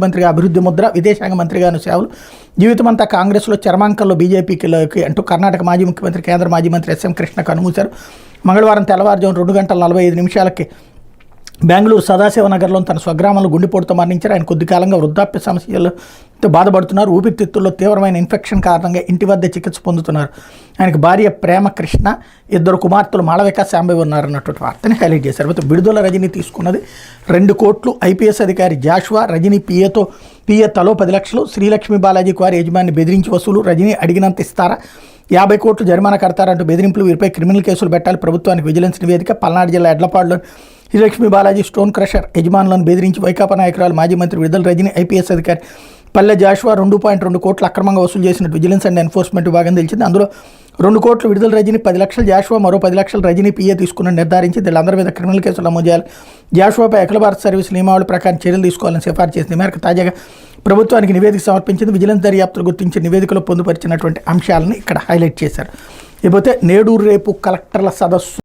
మంత్రిగా అభివృద్ధి ముద్ర, విదేశాంగ మంత్రిగాను సేవలు, జీవితమంతా కాంగ్రెస్లో చరమాంకంలో బీజేపీకి అంటూ కర్ణాటక మాజీ ముఖ్యమంత్రి, కేంద్ర మాజీ మంత్రి ఎస్ఎం కృష్ణ కన్నుమూశారు. మంగళవారం తెల్లవారుజామున 2:45 బెంగళూరు సదాశివనగర్లో తన స్వగ్రామంలో గుండెపోటుతో మరణించారు. ఆయన కొద్ది కాలంగా వృద్ధాప్య సమస్యలతో బాధపడుతున్నారు. ఊపిరితిత్తుల్లో తీవ్రమైన ఇన్ఫెక్షన్ కారణంగా ఇంటి వద్ద చికిత్స పొందుతున్నారు. ఆయనకు భార్య ప్రేమ కృష్ణ, 2 కుమార్తెలు మాళవిక, శాంభవి ఉన్నారన్నటువంటి వార్తని హైలైట్ చేశారు. అయితే విడుదల రజనీ తీసుకున్నది 2 కోట్లు. ఐపీఎస్ అధికారి జాషువా, రజనీ పిఏ తలో 10 లక్షలు. శ్రీలక్ష్మి బాలాజీకి వారి యజమాని బెదిరించి వసూలు, రజనీ అడిగినంత ఇస్తారా, 50 కోట్లు జరిమానా కడతారంటూ బెదిరింపులు, వీరిపై క్రిమినల్ కేసులు పెట్టాలి ప్రభుత్వానికి విజిలెన్స్ నివేదిక. పల్నాడు జిల్లా ఎడ్లపాడులో శ్రీలక్ష్మి బాలాజీ స్టోన్ క్రషర్ యజమానులను బెదిరించి వైకాపా నాయకురాలు మాజీ మంత్రి విడుదల రజనీ, ఐపీఎస్ అధికారి పల్లె జాషువా 2.2 కోట్లు అక్రమంగా వసూలు చేసినట్టు విజిలెన్స్ అండ్ ఎన్ఫోర్స్మెంట్ విభాగం తెలిసింది. అందులో 2 కోట్లు విడుదల రజనీ, 10 లక్షలు జాషువా, మరో 10 లక్షలు రజనీ పిఏ తీసుకున్నట్టు నిర్ధారించి వీళ్ళందరి మీద క్రిమినల్ కేసులు నమోదు చేయాలి. జాషువాపై అఖిల భారత సర్వీస్ నియమావళి ప్రకారం చర్యలు తీసుకోవాలని సిఫార్సు చేసింది. మేరకు తాజాగా ప్రభుత్వానికి నివేదిక సమర్పించింది. విజిలెన్స్ దర్యాప్తులు గుర్తించిన నివేదికలో పొందుపరిచినటువంటి అంశాలను ఇక్కడ హైలైట్ చేశారు. ఇకపోతే నేడు రేపు కలెక్టర్ల సదస్సు